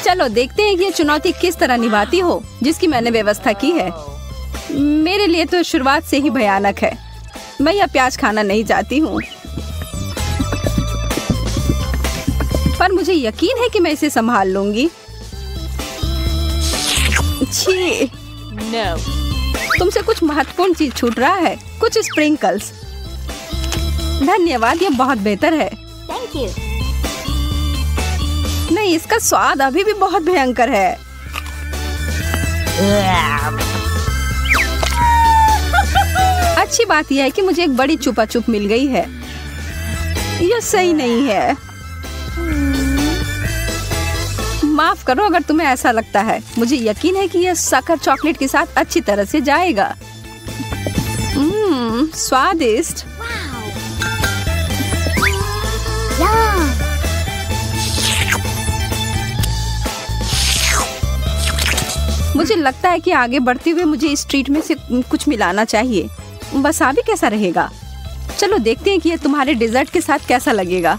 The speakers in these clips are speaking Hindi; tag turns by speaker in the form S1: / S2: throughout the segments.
S1: चलो देखते हैं कि ये चुनौती किस तरह निभाती हो जिसकी मैंने व्यवस्था की है। मेरे लिए तो शुरुआत से ही भयानक है। मैं यह प्याज खाना नहीं चाहती हूँ, पर मुझे यकीन है कि मैं इसे संभाल लूंगी। छी,
S2: No.
S1: तुमसे कुछ महत्वपूर्ण चीज छूट रहा है, कुछ स्प्रिंकल्स। धन्यवाद, ये बहुत बेहतर है।
S2: Thank you.
S1: नहीं, इसका स्वाद अभी भी बहुत भयंकर है। अच्छी बात यह है कि मुझे एक बड़ी चुपा चुप मिल गई है। यह सही नहीं है। माफ करो अगर तुम्हें ऐसा लगता है। मुझे यकीन है कि यह शक्कर चॉकलेट के साथ अच्छी तरह से जाएगा। स्वादिष्ट।
S2: Yum.
S1: मुझे लगता है कि आगे बढ़ते हुए मुझे इस ट्रीट में से कुछ मिलाना चाहिए। वसाबी कैसा रहेगा? चलो देखते हैं कि यह तुम्हारे डेजर्ट के साथ कैसा लगेगा।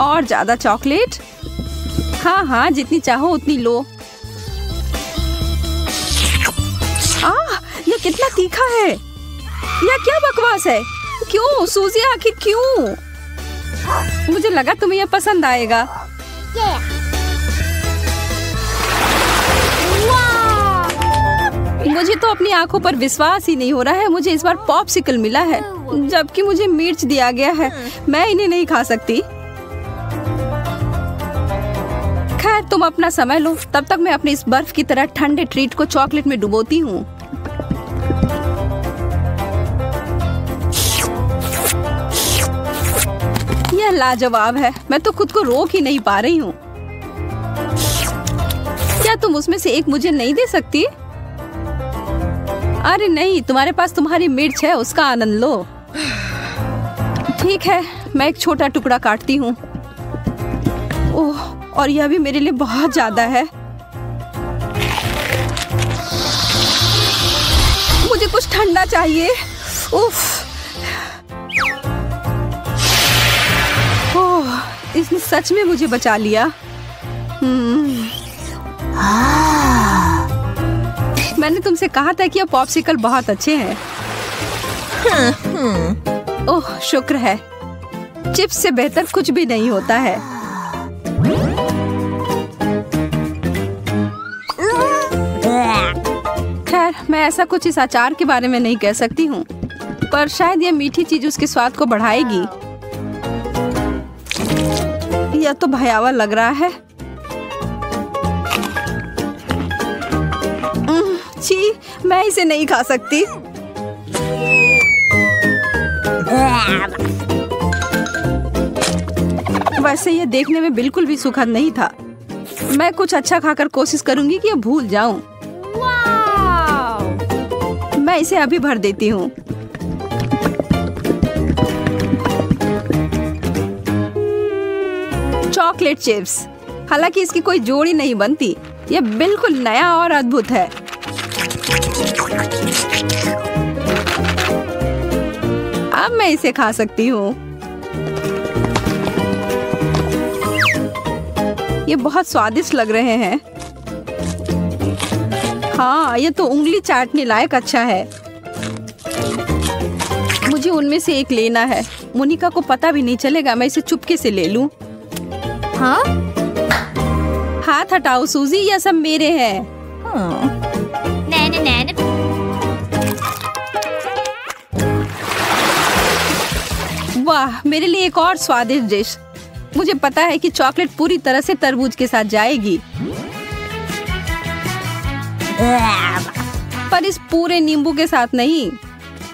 S1: और ज्यादा चॉकलेट? हाँ हाँ, जितनी चाहो उतनी लो। यह कितना तीखा है! यह क्या बकवास है? क्यों सूजी, आखिर क्यों? मुझे लगा तुम्हें यह पसंद आएगा।
S2: Yeah. Wow.
S1: मुझे तो अपनी आंखों पर विश्वास ही नहीं हो रहा है। मुझे इस बार पॉप्सिकल मिला है, जबकि मुझे मिर्च दिया गया है। मैं इन्हें नहीं खा सकती। खैर, तुम अपना समय लो, तब तक मैं अपनी इस बर्फ की तरह ठंडे ट्रीट को चॉकलेट में डुबोती हूँ। यह लाजवाब है। मैं तो खुद को रोक ही नहीं पा रही हूँ। क्या तुम उसमें से एक मुझे नहीं दे सकती? अरे नहीं, तुम्हारे पास तुम्हारी मिर्च है, उसका आनंद लो। ठीक है, मैं एक छोटा टुकड़ा काटती हूँ। ओह, और यह भी मेरे लिए बहुत ज्यादा है। मुझे कुछ ठंडा चाहिए। उफ। ओह, इसने सच में मुझे बचा लिया। मैंने तुमसे कहा था कि ये पॉप्सिकल बहुत अच्छे हैं। ओह, शुक्र है। चिप्स से बेहतर कुछ भी नहीं होता है। खैर, मैं ऐसा कुछ इस अचार के बारे में नहीं कह सकती हूँ, पर शायद यह मीठी चीज उसके स्वाद को बढ़ाएगी। यह तो भयावह लग रहा है। छी, मैं इसे नहीं खा सकती। वैसे यह देखने में बिल्कुल भी सुखद नहीं था। मैं कुछ अच्छा खाकर कोशिश करूंगी कि यह भूल जाऊं। मैं इसे अभी भर देती हूँ। Chocolate chips. हालांकि इसकी कोई जोड़ी नहीं बनती। यह बिल्कुल नया और अद्भुत है। अब मैं इसे खा सकती हूँ। ये बहुत स्वादिष्ट लग रहे हैं। हाँ, ये तो उंगली चाटने लायक अच्छा है। मुझे उनमें से एक लेना है। मोनिका को पता भी नहीं चलेगा। मैं इसे चुपके से ले लूं।
S2: हाँ?
S1: हाथ हटाओ सूजी, यह सब मेरे हैं।
S2: नैन नैन।
S1: वाह, मेरे लिए एक और स्वादिष्ट डिश। मुझे पता है कि चॉकलेट पूरी तरह से तरबूज के साथ जाएगी, पर इस पूरे नींबू के साथ नहीं।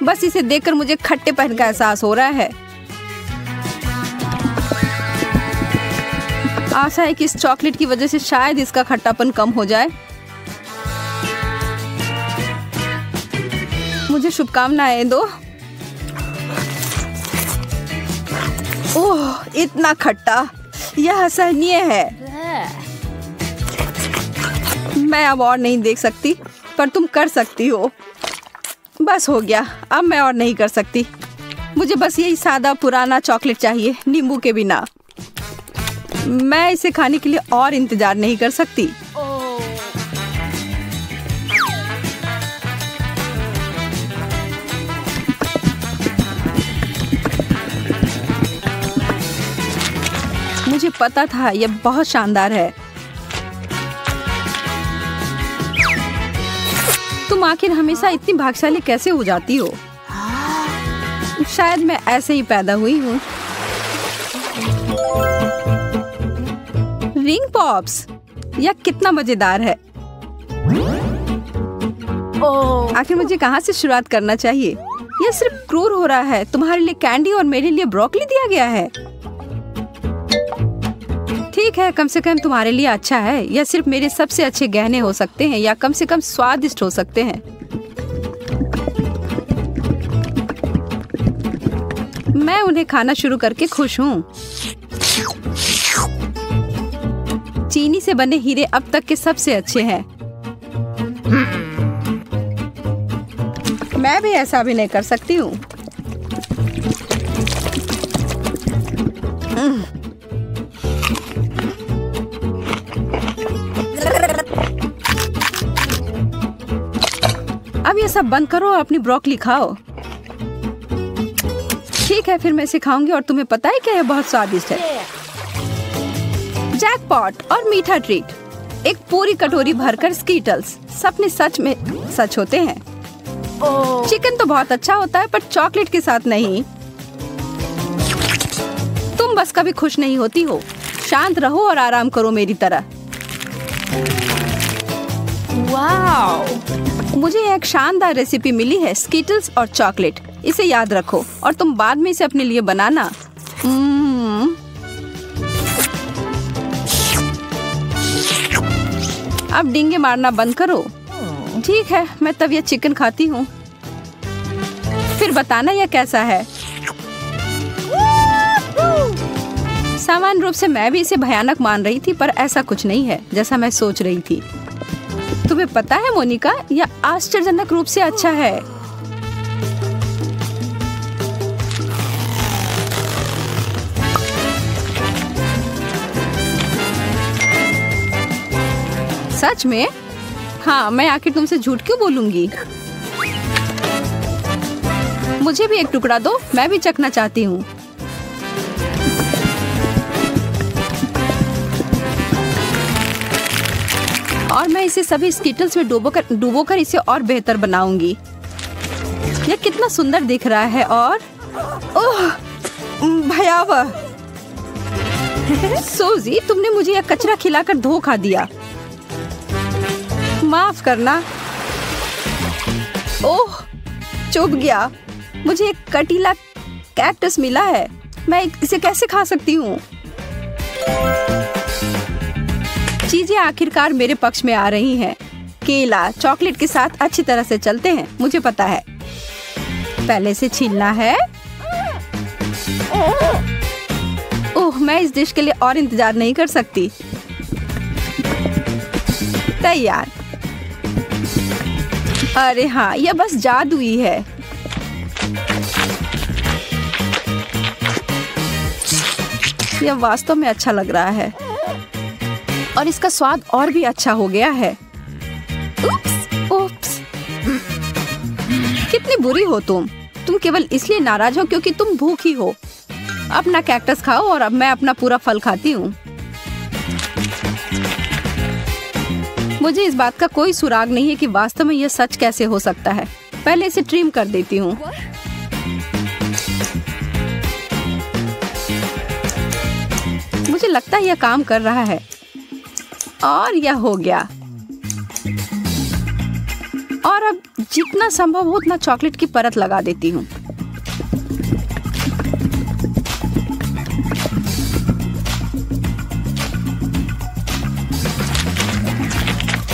S1: बस इसे देखकर मुझे खट्टेपन का एहसास हो रहा है। आशा है कि इस चॉकलेट की वजह से शायद इसका खट्टापन कम हो जाए। मुझे शुभकामनाएं दो। ओह, इतना खट्टा, यह असहनीय है। मैं अब और नहीं देख सकती, पर तुम कर सकती हो। बस हो गया, अब मैं और नहीं कर सकती। मुझे बस यही सादा पुराना चॉकलेट चाहिए, नींबू के बिना। मैं इसे खाने के लिए और इंतजार नहीं कर सकती। मुझे पता था यह बहुत शानदार है। तुम आखिर हमेशा इतनी भाग्यशाली कैसे हो जाती हो? शायद मैं ऐसे ही पैदा हुई हूँ। रिंग पॉप्स, यह कितना मजेदार है। आखिर मुझे कहाँ से शुरुआत करना चाहिए? यह सिर्फ क्रूर हो रहा है। तुम्हारे लिए कैंडी और मेरे लिए ब्रोकली दिया गया है। ठीक है, कम से कम तुम्हारे लिए अच्छा है। यह सिर्फ मेरे सबसे अच्छे गहने हो सकते हैं, या कम से कम स्वादिष्ट हो सकते हैं। मैं उन्हें खाना शुरू करके खुश हूँ। चीनी से बने हीरे अब तक के सबसे अच्छे हैं। मैं भी ऐसा भी नहीं कर सकती हूँ। अब ये सब बंद करो और अपनी ब्रोकली खाओ। ठीक है, फिर मैं इसे खाऊंगी और तुम्हें पता है क्या, यह बहुत स्वादिष्ट है। जैकपॉट और मीठा ट्रीट। एक पूरी कटोरी भरकर स्कीटल्स। सपने सच में सच होते हैं। चिकन तो बहुत अच्छा होता है, पर चॉकलेट के साथ नहीं। तुम बस कभी खुश नहीं होती हो। शांत रहो और आराम करो मेरी तरह। वाओ! मुझे एक शानदार रेसिपी मिली है, स्कीटल्स और चॉकलेट। इसे याद रखो और तुम बाद में इसे अपने लिए बनाना। अब डींगे मारना बंद करो। ठीक है, मैं तब यह चिकन खाती हूँ। फिर बताना यह कैसा है। सामान्य रूप से मैं भी इसे भयानक मान रही थी, पर ऐसा कुछ नहीं है जैसा मैं सोच रही थी। तुम्हें पता है मोनिका, यह आश्चर्यजनक रूप से अच्छा है। सच में? हाँ, मैं आखिर तुमसे झूठ क्यों बोलूंगी। मुझे भी एक टुकड़ा दो, मैं भी चखना चाहती हूँ। और मैं इसे सभी स्कीटल्स में डुबोकर इसे और बेहतर बनाऊंगी। यह कितना सुंदर दिख रहा है और ओह, भयावह। सोजी, तुमने मुझे यह कचरा खिलाकर धोखा दिया। माफ करना। ओह, चुभ गया। मुझे एक कटीला कैक्टस मिला है। मैं इसे कैसे खा सकती हूँ? चीजें आखिरकार मेरे पक्ष में आ रही हैं। केला चॉकलेट के साथ अच्छी तरह से चलते हैं, मुझे पता है। पहले से छीलना है। ओह, मैं इस डिश के लिए और इंतजार नहीं कर सकती। तैयार। अरे हाँ, यह बस जादुई है। यह वास्तव में अच्छा लग रहा है और इसका स्वाद और भी अच्छा हो गया है। उप्स। कितनी बुरी हो तुम केवल इसलिए नाराज हो क्योंकि तुम भूखी हो। अपना कैक्टस खाओ और अब मैं अपना पूरा फल खाती हूँ। मुझे इस बात का कोई सुराग नहीं है कि वास्तव में यह सच कैसे हो सकता है। पहले इसे ट्रिम कर देती हूँ। मुझे लगता है यह काम कर रहा है और यह हो गया। और अब जितना संभव हो उतना चॉकलेट की परत लगा देती हूँ।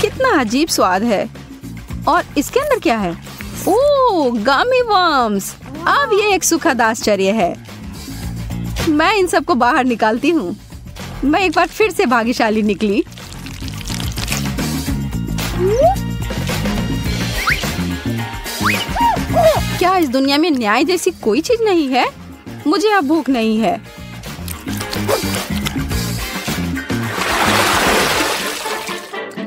S1: कितना अजीब स्वाद है। और इसके अंदर क्या है? ओह, गमी वर्म्स। अब ये एक सुखद आश्चर्य है। मैं इन सबको बाहर निकालती हूँ। मैं एक बार फिर से भाग्यशाली निकली। क्या क्या इस दुनिया में न्याय जैसी कोई चीज नहीं है? मुझे अब भूख नहीं है।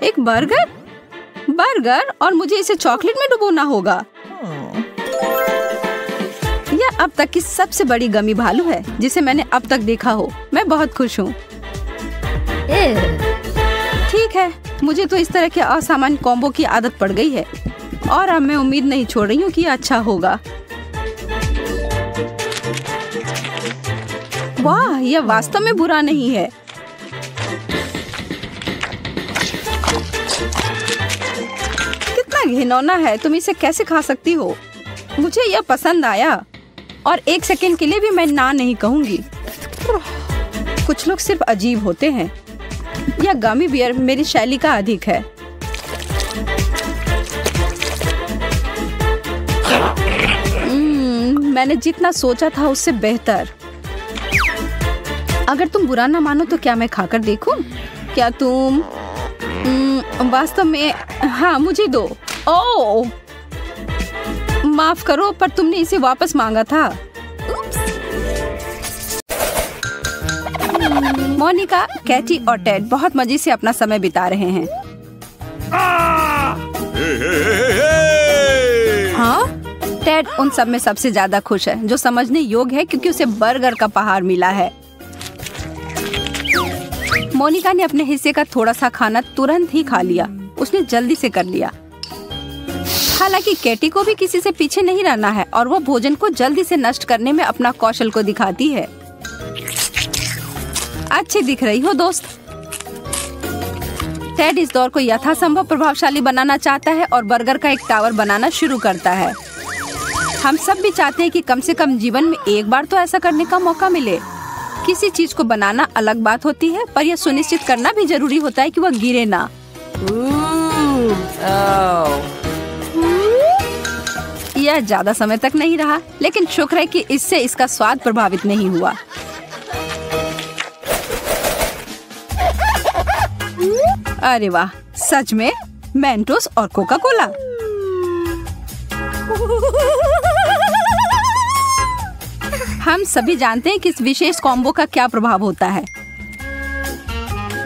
S1: एक बर्गर और मुझे इसे चॉकलेट में डुबोना होगा। यह अब तक की सबसे बड़ी गमी भालू है जिसे मैंने अब तक देखा हो। मैं बहुत खुश हूँ। ठीक है, मुझे तो इस तरह के असामान्य कॉम्बो की आदत पड़ गई है और अब मैं उम्मीद नहीं छोड़ रही हूँ कि अच्छा होगा। वाह, यह वास्तव में बुरा नहीं है। कितना घिनौना है, तुम इसे कैसे खा सकती हो? मुझे यह पसंद आया और एक सेकंड के लिए भी मैं ना नहीं कहूंगी। कुछ लोग सिर्फ अजीब होते हैं। यह गमी बियर मेरी शैली का अधिक है। मैंने जितना सोचा था उससे बेहतर। अगर तुम बुरा ना मानो तो क्या मैं खाकर देखूं? क्या तुम वास्तव में? हाँ, मुझे दो। ओह, माफ करो, पर तुमने इसे वापस मांगा था। मोनिका, कैटी और टेड बहुत मजे से अपना समय बिता रहे हैं। हाँ, टेड उन सब में सबसे ज्यादा खुश है, जो समझने योग्य है क्योंकि उसे बर्गर का पहाड़ मिला है। मोनिका ने अपने हिस्से का थोड़ा सा खाना तुरंत ही खा लिया। उसने जल्दी से कर लिया। हालांकि कैटी को भी किसी से पीछे नहीं रहना है और वो भोजन को जल्दी से नष्ट करने में अपना कौशल को दिखाती है। अच्छी दिख रही हो दोस्त। टेड इस दौर को यथासंभव प्रभावशाली बनाना चाहता है और बर्गर का एक टावर बनाना शुरू करता है। हम सब भी चाहते हैं कि कम से कम जीवन में एक बार तो ऐसा करने का मौका मिले। किसी चीज को बनाना अलग बात होती है, पर यह सुनिश्चित करना भी जरूरी होता है कि वह गिरे ना। यह ज्यादा समय तक नहीं रहा, लेकिन शुक्र है कि इससे इसका स्वाद प्रभावित नहीं हुआ। अरे वाह, सच में मेंटोस और कोका कोला। हम सभी जानते हैं कि इस विशेष कॉम्बो का क्या प्रभाव होता है।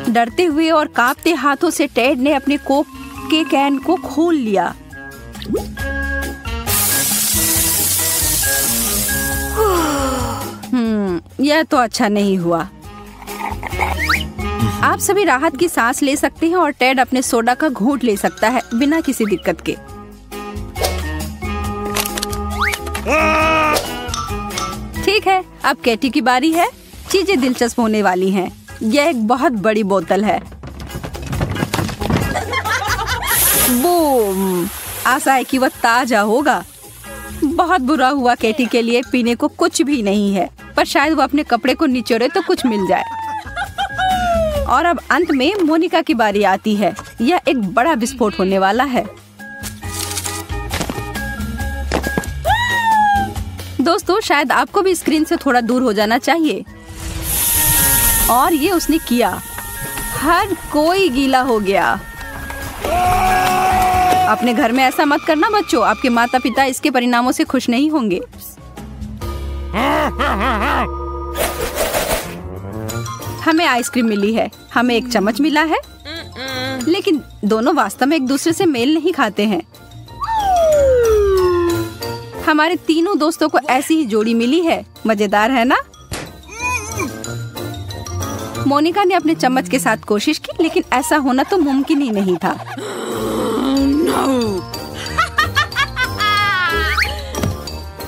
S1: डरते हुए और कांपते हाथों से टेड ने अपने कोक के कैन को खोल लिया। यह तो अच्छा नहीं हुआ। आप सभी राहत की सांस ले सकते हैं और टेड अपने सोडा का घूंट ले सकता है बिना किसी दिक्कत के। ठीक है, अब कैटी की बारी है। चीजें दिलचस्प होने वाली हैं। यह एक बहुत बड़ी बोतल है। बूम! आशा है कि वह ताजा होगा। बहुत बुरा हुआ कैटी के लिए पीने को कुछ भी नहीं है, पर शायद वो अपने कपड़े को निचोड़े तो कुछ मिल जाए। और अब अंत में मोनिका की बारी आती है। यह एक बड़ा विस्फोट होने वाला है। दोस्तों, शायद आपको भी स्क्रीन से थोड़ा दूर हो जाना चाहिए। और ये उसने किया। हर कोई गीला हो गया। अपने घर में ऐसा मत करना बच्चों, आपके माता पिता इसके परिणामों से खुश नहीं होंगे। हमें आइसक्रीम मिली है, हमें एक चम्मच मिला है, लेकिन दोनों वास्तव में एक दूसरे से मेल नहीं खाते हैं। हमारे तीनों दोस्तों को ऐसी ही जोड़ी मिली है। मजेदार है ना? मोनिका ने अपने चम्मच के साथ कोशिश की, लेकिन ऐसा होना तो मुमकिन ही नहीं था।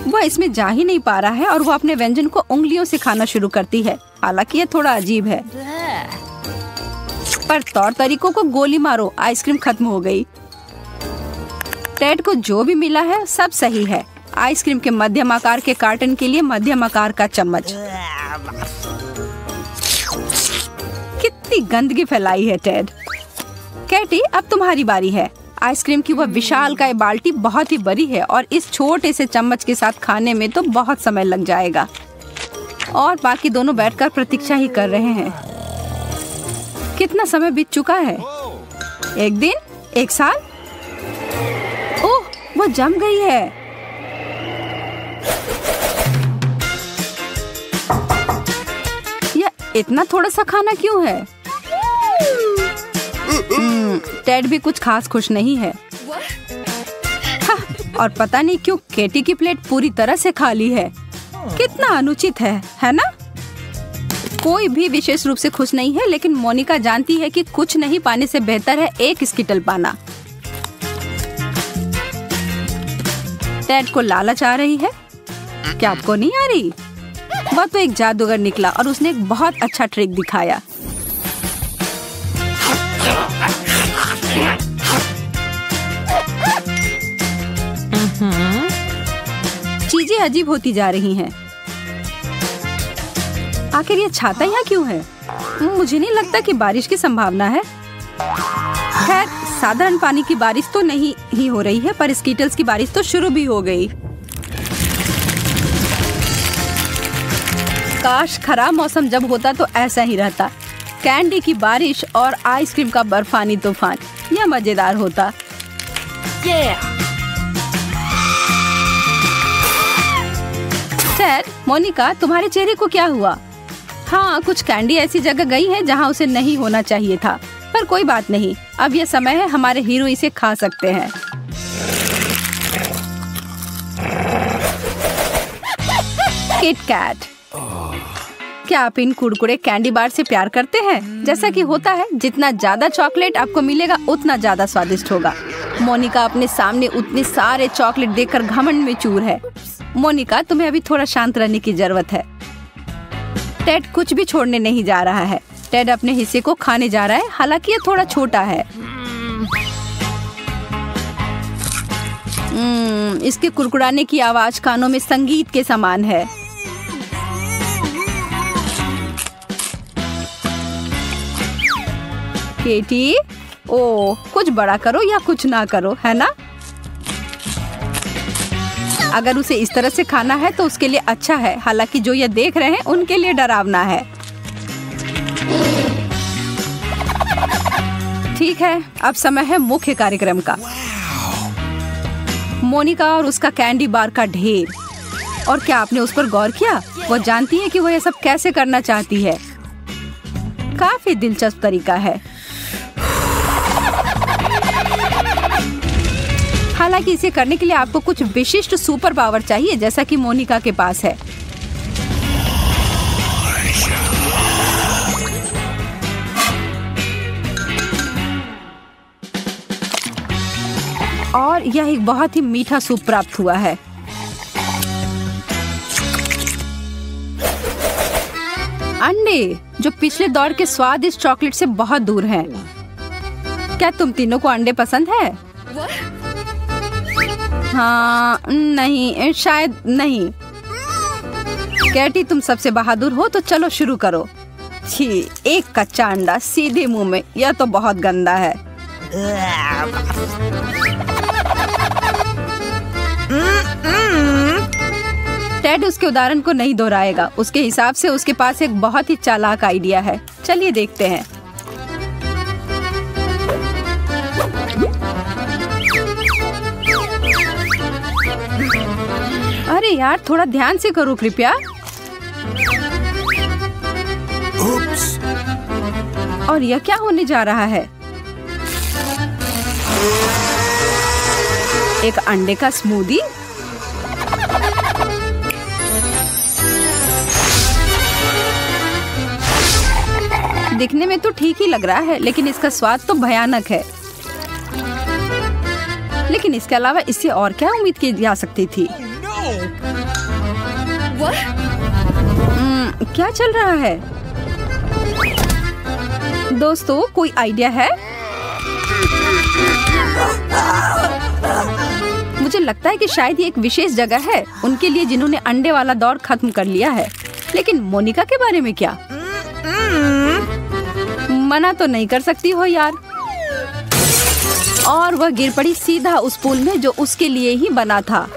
S1: वह इसमें जा ही नहीं पा रहा है और वो अपने व्यंजन को उंगलियों से खाना शुरू करती है। हालांकि यह थोड़ा अजीब है, पर तौर तरीकों को गोली मारो, आइसक्रीम खत्म हो गई। टेड को जो भी मिला है सब सही है। आइसक्रीम के मध्यम आकार के कार्टन के लिए मध्यम आकार का चम्मच। कितनी गंदगी फैलाई है टेड। कैटी, अब तुम्हारी बारी है। आइसक्रीम की वह विशालकाय बाल्टी बहुत ही बड़ी है और इस छोटे से चम्मच के साथ खाने में तो बहुत समय लग जाएगा। और बाकी दोनों बैठकर प्रतीक्षा ही कर रहे हैं। कितना समय बीत चुका है? एक दिन? एक साल? ओह, वो जम गई है। इतना थोड़ा सा खाना क्यों है? टेड भी कुछ खास खुश नहीं है। और पता नहीं क्यों केटी की प्लेट पूरी तरह से खाली है। कितना अनुचित है ना? कोई भी विशेष रूप से खुश नहीं है, लेकिन मोनिका जानती है कि कुछ नहीं पाने से बेहतर है एक स्किटल पाना। टेड को लालच आ रही है। क्या आपको नहीं आ रही? वह तो एक जादूगर निकला और उसने एक बहुत अच्छा ट्रिक दिखाया। चीजें अजीब होती जा रही हैं। आखिर ये छाता यहाँ क्यों है? मुझे नहीं लगता कि बारिश की संभावना है। खैर, साधारण पानी की बारिश तो नहीं ही हो रही है, पर स्कीटल्स की बारिश तो शुरू भी हो गई। काश खराब मौसम जब होता तो ऐसा ही रहता। कैंडी की बारिश और आइसक्रीम का बर्फानी तूफान, यह मजेदार होता। टेड, मोनिका, तुम्हारे चेहरे को क्या हुआ? हाँ, कुछ कैंडी ऐसी जगह गई है जहाँ उसे नहीं होना चाहिए था, पर कोई बात नहीं। अब यह समय है, हमारे हीरो इसे खा सकते हैं। Kit Kat. क्या आप इन कुरकुरे कैंडी बार से प्यार करते हैं? जैसा कि होता है, जितना ज्यादा चॉकलेट आपको मिलेगा उतना ज्यादा स्वादिष्ट होगा। मोनिका अपने सामने उतने सारे चॉकलेट देखकर घमंड में चूर है। मोनिका, तुम्हें अभी थोड़ा शांत रहने की जरूरत है। टेड कुछ भी छोड़ने नहीं जा रहा है। टेड अपने हिस्से को खाने जा रहा है, हालांकि ये थोड़ा छोटा है। इसके कुरकुराने की आवाज कानों में संगीत के समान है। केटी, ओ, कुछ बड़ा करो या कुछ ना करो, है ना? अगर उसे इस तरह से खाना है तो उसके लिए अच्छा है, हालांकि जो ये देख रहे हैं उनके लिए डरावना है। ठीक है, अब समय है मुख्य कार्यक्रम का। मोनिका और उसका कैंडी बार का ढेर। और क्या आपने उस पर गौर किया? वो जानती है कि वो ये सब कैसे करना चाहती है। काफी दिलचस्प तरीका है। हालांकि इसे करने के लिए आपको कुछ विशिष्ट सुपर पावर चाहिए, जैसा कि मोनिका के पास है। और यह एक बहुत ही मीठा सूप प्राप्त हुआ है। अंडे, जो पिछले दौर के स्वादिष्ट चॉकलेट से बहुत दूर हैं। क्या तुम तीनों को अंडे पसंद है? हाँ, नहीं, शायद नहीं। कैटी, तुम सबसे बहादुर हो, तो चलो शुरू करो। छी, एक कच्चा अंडा सीधे मुंह में, यह तो बहुत गंदा है। टेड उसके उदाहरण को नहीं दोहराएगा। उसके हिसाब से उसके पास एक बहुत ही चालाक आइडिया है। चलिए देखते हैं। अरे यार, थोड़ा ध्यान से करो कृपया। और यह क्या होने जा रहा है? एक अंडे का स्मूदी? दिखने में तो ठीक ही लग रहा है, लेकिन इसका स्वाद तो भयानक है। लेकिन इसके अलावा इससे और क्या उम्मीद की जा सकती थी? क्या चल रहा है? दोस्तों, कोई आइडिया है? मुझे लगता है कि शायद ये एक विशेष जगह है उनके लिए जिन्होंने अंडे वाला दौर खत्म कर लिया है। लेकिन मोनिका के बारे में क्या? मना तो नहीं कर सकती हो यार। और वह गिर पड़ी सीधा उस पूल में जो उसके लिए ही बना था।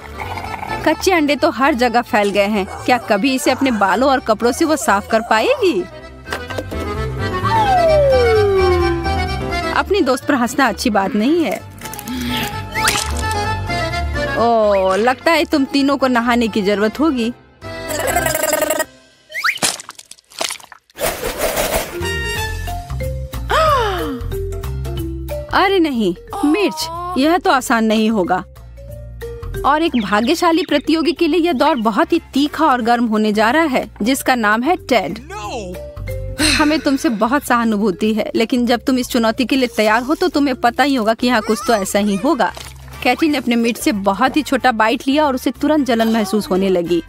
S1: कच्चे अंडे तो हर जगह फैल गए हैं। क्या कभी इसे अपने बालों और कपड़ों से वो साफ कर पाएगी? अपनी दोस्त पर हंसना अच्छी बात नहीं है। ओह, लगता है तुम तीनों को नहाने की जरूरत होगी। अरे नहीं, मिर्च, यह तो आसान नहीं होगा। और एक भाग्यशाली प्रतियोगी के लिए यह दौर बहुत ही तीखा और गर्म होने जा रहा है, जिसका नाम है टेड। हमें तुमसे बहुत सहानुभूति है, लेकिन जब तुम इस चुनौती के लिए तैयार हो तो तुम्हें पता ही होगा कि यहाँ कुछ तो ऐसा ही होगा। कैटी ने अपने मीट से बहुत ही छोटा बाइट लिया और उसे तुरंत जलन महसूस होने लगी।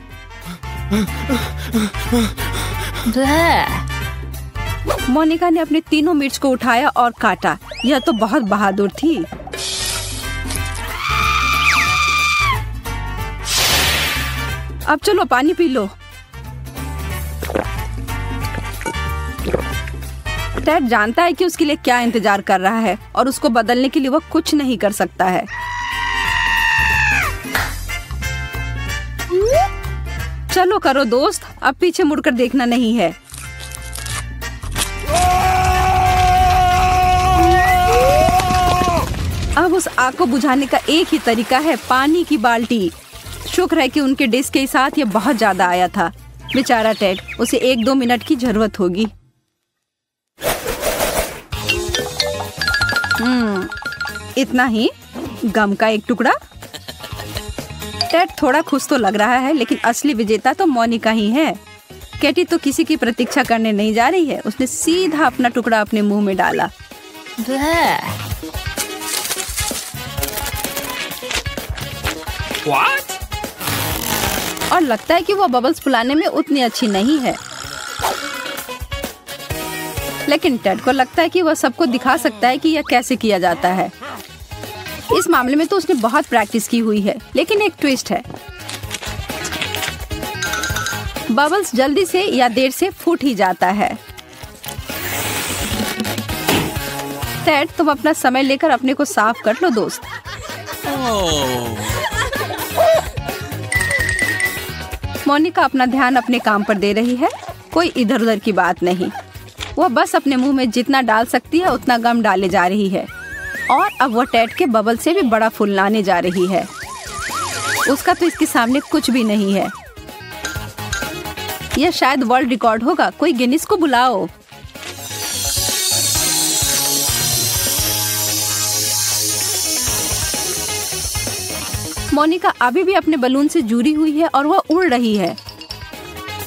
S1: मोनिका ने अपने तीनों मिर्च को उठाया और काटा। यह तो बहुत बहादुर थी। अब चलो पानी पी लो। टेड जानता है कि उसके लिए क्या इंतजार कर रहा है और उसको बदलने के लिए वह कुछ नहीं कर सकता है। चलो करो दोस्त, अब पीछे मुड़कर देखना नहीं है। अब उस आग को बुझाने का एक ही तरीका है, पानी की बाल्टी। शुक्र है कि उनके डिश के साथ ये बहुत ज्यादा आया था। बेचारा टेड, उसे 1-2 मिनट की जरूरत होगी। इतना ही, गम का एक टुकड़ा। टेड थोड़ा खुश तो लग रहा है, लेकिन असली विजेता तो मोनिका ही है। कैटी तो किसी की प्रतीक्षा करने नहीं जा रही है। उसने सीधा अपना टुकड़ा अपने मुंह में डाला।
S3: What?
S1: और लगता है कि वो बबल्स फुलाने में उतनी अच्छी नहीं है, लेकिन टेड को लगता है कि वह सबको दिखा सकता है कि यह कैसे किया जाता है। इस मामले में तो उसने बहुत प्रैक्टिस की हुई है, लेकिन एक ट्विस्ट है। बबल्स जल्दी से या देर से फूट ही जाता है। टेड, तुम अपना समय लेकर अपने को साफ कर लो दोस्त। मोनिका अपना ध्यान अपने काम पर दे रही है, कोई इधर उधर की बात नहीं। वह बस अपने मुंह में जितना डाल सकती है उतना गम डाले जा रही है, और अब वह टेड के बबल से भी बड़ा फुलाने जा रही है। उसका तो इसके सामने कुछ भी नहीं है। यह शायद वर्ल्ड रिकॉर्ड होगा। कोई गिनीज को बुलाओ। मोनिका अभी भी अपने बलून से जुड़ी हुई है और वह उड़ रही है।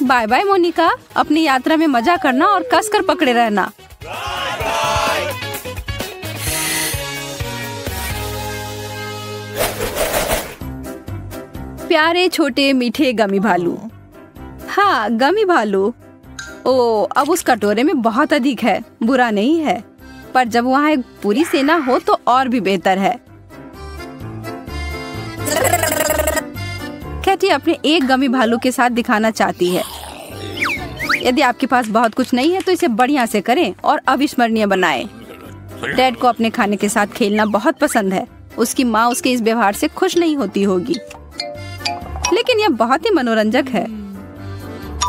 S1: बाय बाय मोनिका, अपनी यात्रा में मजा करना और कसकर पकड़े रहना। प्यारे छोटे मीठे गमी भालू। हाँ, गमी भालू। ओ, अब उस कटोरे में बहुत अधिक है। बुरा नहीं है, पर जब वहाँ एक पूरी सेना हो तो और भी बेहतर है। कैटी अपने एक गमी भालू के साथ दिखाना चाहती है। यदि आपके पास बहुत कुछ नहीं है तो इसे बढ़िया से करें और अविस्मरणीय बनाएं। टेड को अपने खाने के साथ खेलना बहुत पसंद है। उसकी माँ उसके इस व्यवहार से खुश नहीं होती होगी, लेकिन यह बहुत ही मनोरंजक है।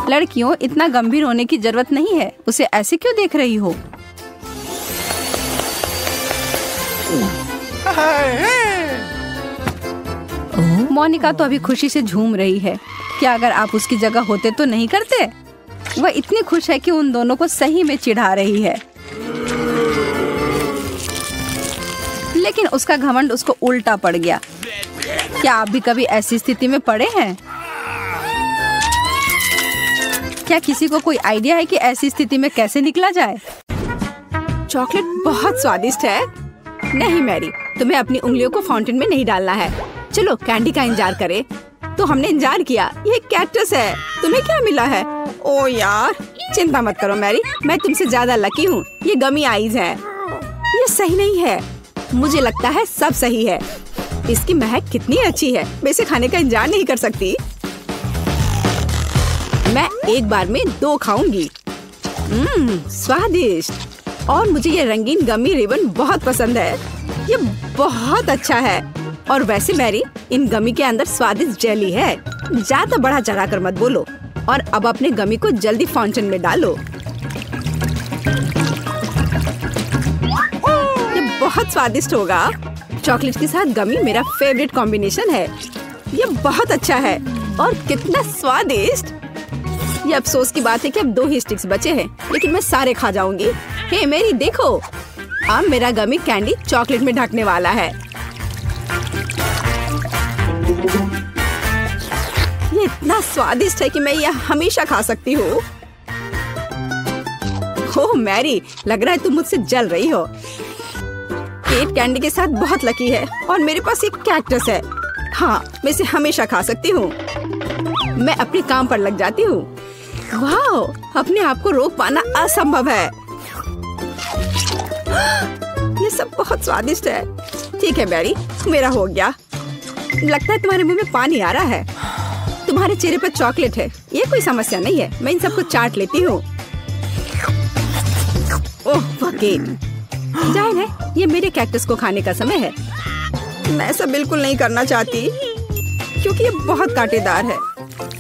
S1: लड़कियों, इतना गंभीर होने की जरूरत नहीं है। उसे ऐसे क्यों देख रही हो? मोनिका तो अभी खुशी से झूम रही है। क्या अगर आप उसकी जगह होते तो नहीं करते? वह इतनी खुश है कि उन दोनों को सही में चिढ़ा रही है, लेकिन उसका घमंड उसको उल्टा पड़ गया। क्या आप भी कभी ऐसी स्थिति में पड़े हैं? क्या किसी को कोई आइडिया है कि ऐसी स्थिति में कैसे निकला जाए? चॉकलेट बहुत स्वादिष्ट है। नहीं मैरी, तुम्हें अपनी उंगलियों को फाउंटेन में नहीं डालना है। चलो कैंडी का इंतजार करें। तो हमने इंतजार किया। ये कैक्टस है। तुम्हें क्या मिला है? ओ यार, चिंता मत करो मैरी, मैं तुमसे ज्यादा लकी हूँ। ये गमी आइज है। ये सही नहीं है। मुझे लगता है सब सही है। इसकी महक कितनी अच्छी है। मैं इसे खाने का इंतजार नहीं कर सकती। मैं एक बार में 2 खाऊंगी। स्वादिष्ट। और मुझे ये रंगीन गमी रिबन बहुत पसंद है। ये बहुत अच्छा है। और वैसे मैरी, इन गमी के अंदर स्वादिष्ट जेली है। ज्यादा बढ़ा चढ़ा कर मत बोलो। और अब अपने गमी को जल्दी फाउंटेन में डालो। ये बहुत स्वादिष्ट होगा। चॉकलेट के साथ गमी मेरा फेवरेट कॉम्बिनेशन है। ये बहुत अच्छा है और कितना स्वादिष्ट। ये अफसोस की बात है कि अब 2 ही स्टिक्स बचे हैं, लेकिन मैं सारे खा जाऊंगी। हे मेरी देखो, अब मेरा गमी कैंडी चॉकलेट में ढकने वाला है। ये इतना स्वादिष्ट है कि मैं यह हमेशा खा सकती हूँ। ओह मैरी, लग रहा है तुम मुझसे जल रही हो। केट कैंडी के साथ बहुत लकी है और मेरे पास एक कैक्टस है। हाँ, मैं इसे हमेशा खा सकती हूँ। मैं अपने काम पर लग जाती हूँ। वाह, अपने आप को रोक पाना असंभव है। ये सब बहुत स्वादिष्ट है। ठीक है मैरी, मेरा हो गया। लगता है तुम्हारे मुंह में पानी आ रहा है। तुम्हारे चेहरे पर चॉकलेट है, ये कोई समस्या नहीं है। मैं इन सबको चाट लेती हूँ। ओह जाहिर है ये मेरे कैक्टस को खाने का समय है। मैं ऐसा बिल्कुल नहीं करना चाहती क्योंकि ये बहुत कांटेदार है।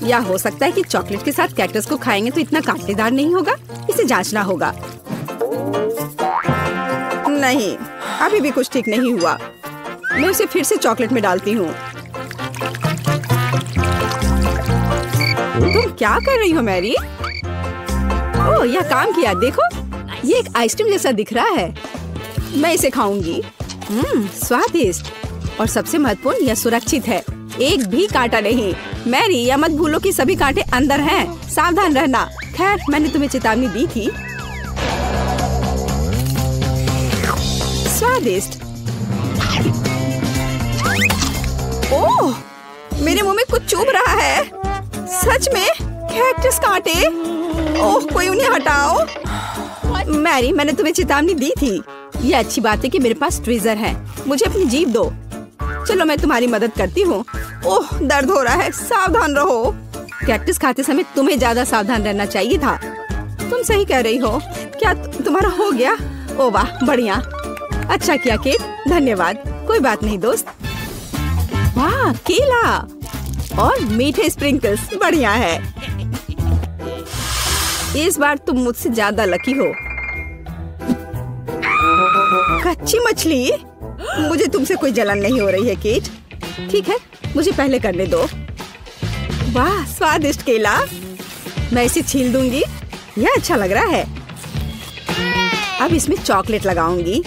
S1: या हो सकता है कि चॉकलेट के साथ कैक्टस को खाएंगे तो इतना कांटेदार नहीं होगा। इसे जांचना होगा। नहीं, अभी भी कुछ ठीक नहीं हुआ। मैं उसे फिर से चॉकलेट में डालती हूँ। तुम क्या कर रही हो मैरी? ओह, यह काम किया। देखो, ये एक आइसक्रीम जैसा दिख रहा है। मैं इसे खाऊंगी। स्वादिष्ट और सबसे महत्वपूर्ण, यह सुरक्षित है। एक भी कांटा नहीं। मैरी, यह मत भूलो कि सभी कांटे अंदर हैं। सावधान रहना। खैर, मैंने तुम्हें चेतावनी दी थी। स्वादिष्ट। ओह, मेरे मुंह में कुछ चुभ रहा है। सच में कैक्टस कांटे। ओह, कोई उन्हें हटाओ। मैरी, मैंने तुम्हें चेतावनी दी थी। ये अच्छी बात है कि मेरे पास ट्विज़र है। मुझे अपनी जीभ दो। चलो, मैं तुम्हारी मदद करती हूँ। ओह, दर्द हो रहा है। सावधान रहो। कैक्टस खाते समय तुम्हें ज्यादा सावधान रहना चाहिए था। तुम सही कह रही हो। क्या तुम्हारा हो गया? ओह वाह, बढ़िया। अच्छा किया केट, धन्यवाद। कोई बात नहीं दोस्त। वाह, केला और मीठे स्प्रिंकल्स, बढ़िया है। इस बार तुम मुझसे ज्यादा लकी हो। कच्ची मछली? मुझे तुमसे कोई जलन नहीं हो रही है केट। ठीक है, मुझे पहले करने दो। वाह, स्वादिष्ट केला। मैं इसे छील दूंगी। यह अच्छा लग रहा है। अब इसमें चॉकलेट लगाऊंगी।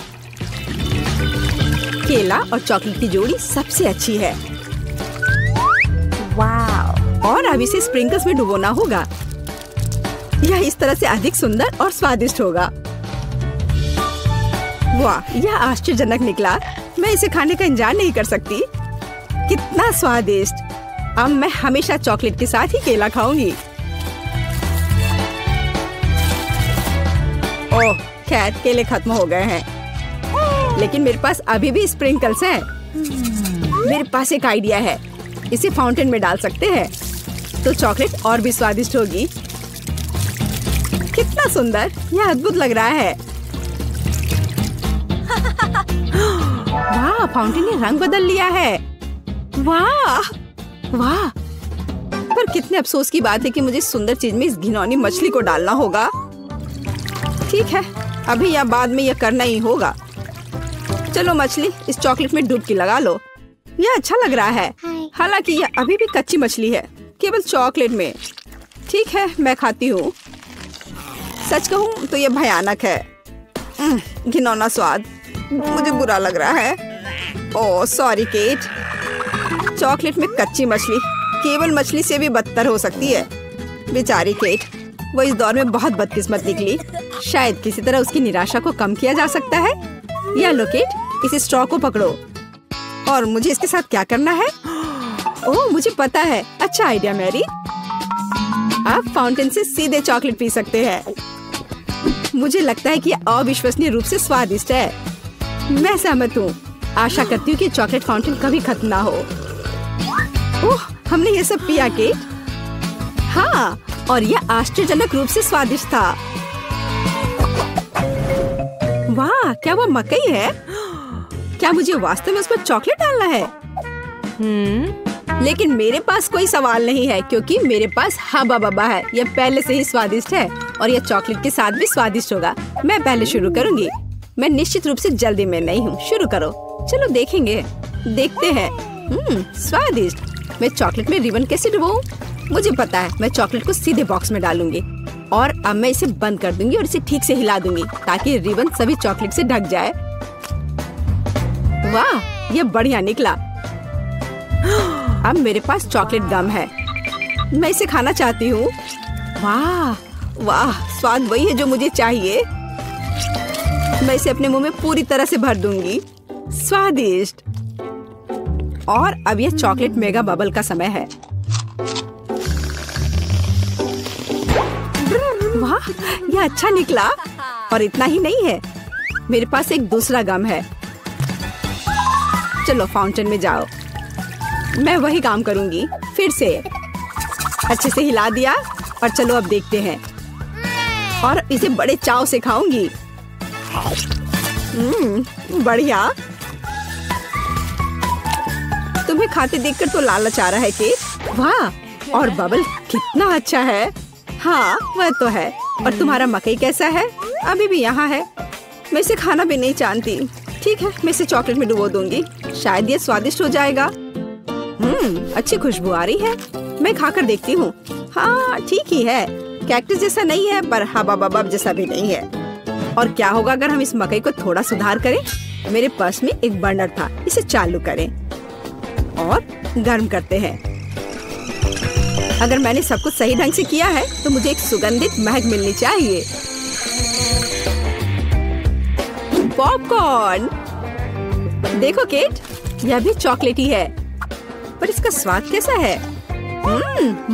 S1: केला और चॉकलेट की जोड़ी सबसे अच्छी है। वाह, और अब इसे स्प्रिंकल्स में डुबोना होगा। यह इस तरह से अधिक सुंदर और स्वादिष्ट होगा। वाह, यह आश्चर्यजनक निकला। मैं इसे खाने का इंतजार नहीं कर सकती। कितना स्वादिष्ट। अब मैं हमेशा चॉकलेट के साथ ही केला खाऊंगी। ओह, खैर केले खत्म हो गए हैं, लेकिन मेरे पास अभी भी स्प्रिंकल्स हैं। मेरे पास एक आइडिया है। इसे फाउंटेन में डाल सकते हैं तो चॉकलेट और भी स्वादिष्ट होगी। कितना सुंदर, यह अद्भुत लग रहा है। वाह, फाउंटेन ने रंग बदल लिया है। वाह वाह, पर कितने अफसोस की बात है कि मुझे सुंदर चीज में इस घिनौनी मछली को डालना होगा। ठीक है, अभी या बाद में यह करना ही होगा। चलो मछली, इस चॉकलेट में डुबकी लगा लो। यह अच्छा लग रहा है। हालांकि यह अभी भी कच्ची मछली है, केवल चॉकलेट में। ठीक है, मैं खाती हूँ। सच कहूँ तो यह भयानक है। घिनौना स्वाद, मुझे बुरा लग रहा है। Oh sorry cat. चॉकलेट में कच्ची मछली केवल मछली से भी बदतर हो सकती है। बेचारी केट, वो इस दौर में बहुत बदकिस्मत निकली। शायद किसी तरह उसकी निराशा को कम किया जा सकता है। या लो केट, इस स्ट्रॉ को पकड़ो। और मुझे इसके साथ क्या करना है? ओह, मुझे पता है। अच्छा आइडिया मैरी। आप फाउंटेन से सीधे चॉकलेट पी सकते हैं। मुझे लगता है कि यह अविश्वसनीय रूप से स्वादिष्ट है। मैं सहमत हूँ। आशा करती हूँ कि चॉकलेट फाउंटेन कभी खत्म ना हो। ओह, हमने ये सब पिया केट। हाँ, और यह आश्चर्यजनक रूप से स्वादिष्ट था। वाह, क्या वो मकई है? क्या मुझे वास्तव में उस पर चॉकलेट डालना है? लेकिन मेरे पास कोई सवाल नहीं है क्योंकि मेरे पास हब्बा बब्बा है। यह पहले से ही स्वादिष्ट है और यह चॉकलेट के साथ भी स्वादिष्ट होगा। मैं पहले शुरू करूंगी। मैं निश्चित रूप से जल्दी में नहीं हूँ। शुरू करो। चलो देखेंगे, देखते हैं। स्वादिष्ट। मैं चॉकलेट में रिबन कैसे डुबाऊं? मुझे पता है, मैं चॉकलेट को सीधे बॉक्स में डालूंगी और अब मैं इसे बंद कर दूंगी और इसे ठीक से हिला दूंगी ताकि रिबन सभी चॉकलेट से ढक जाए। वाह, ये बढ़िया निकला। अब मेरे पास चॉकलेट गम है, मैं इसे खाना चाहती हूँ। वाह वाह, स्वाद वही है जो मुझे चाहिए। मैं इसे अपने मुंह में पूरी तरह से भर दूंगी। स्वादिष्ट। और अब यह चॉकलेट मेगा बबल का समय है। वाह, यह अच्छा निकला। और इतना ही नहीं है, मेरे पास एक दूसरा गम है। चलो फाउंटेन में जाओ। मैं वही काम करूंगी फिर से। अच्छे से हिला दिया और चलो अब देखते हैं। और इसे बड़े चाव से खाऊंगी। बढ़िया। तुम्हें खाते देखकर तो लालच आ रहा है केट। वाह, और बबल कितना अच्छा है। हाँ वह तो है। और तुम्हारा मकई कैसा है? अभी भी यहाँ है। मैं इसे खाना भी नहीं जानती। ठीक है, मैं इसे चॉकलेट में डुबो दूंगी, शायद ये स्वादिष्ट हो जाएगा। अच्छी खुशबू आ रही है। मैं खाकर देखती हूँ। हाँ ठीक ही है, कैक्टस जैसा नहीं है पर हबा बबब जैसा भी नहीं है। और क्या होगा अगर हम इस मकई को थोड़ा सुधार करें? मेरे पर्स में एक बर्नर था, इसे चालू करें और गर्म करते हैं। अगर मैंने सब कुछ सही ढंग से किया है तो मुझे एक सुगंधित महक मिलनी चाहिए। पॉपकॉर्न देखो केट, यह भी चॉकलेटी है पर इसका स्वाद कैसा है?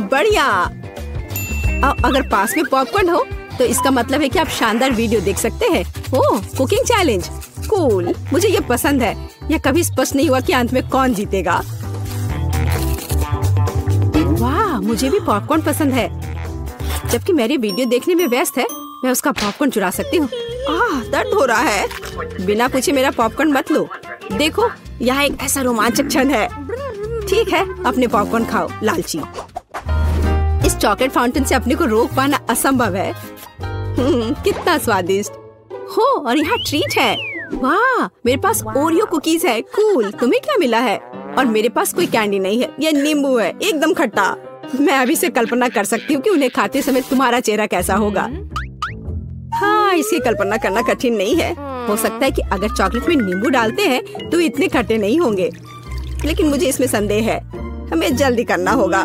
S1: बढ़िया। अगर पास में पॉपकॉर्न हो तो इसका मतलब है कि आप शानदार वीडियो देख सकते हैं। ओह, कुकिंग चैलेंज, कूल। मुझे ये पसंद है। यह कभी स्पष्ट नहीं हुआ कि अंत में कौन जीतेगा। वाह, मुझे भी पॉपकॉर्न पसंद है। जबकि मेरी वीडियो देखने में व्यस्त है, मैं उसका पॉपकॉर्न चुरा सकती हूँ। दर्द हो रहा है। बिना पूछे मेरा पॉपकॉर्न मत लो। देखो, यहाँ एक ऐसा रोमांचक क्षण है। ठीक है, अपने पॉपकॉर्न खाओ लालची। इस चॉकलेट फाउंटेन से अपने को रोक पाना असंभव है। कितना स्वादिष्ट हो। और यहाँ ट्रीट है। वाह, मेरे पास ओरियो कुकीज है। कूल। तुम्हें क्या मिला है? और मेरे पास कोई कैंडी नहीं है, ये नींबू है, एकदम खट्टा। मैं अभी से कल्पना कर सकती हूँ कि उन्हें खाते समय तुम्हारा चेहरा कैसा होगा। हाँ, इसकी कल्पना करना कठिन नहीं है। हो सकता है कि अगर चॉकलेट में नींबू डालते हैं तो इतने खट्टे नहीं होंगे, लेकिन मुझे इसमें संदेह है। हमें जल्दी करना होगा।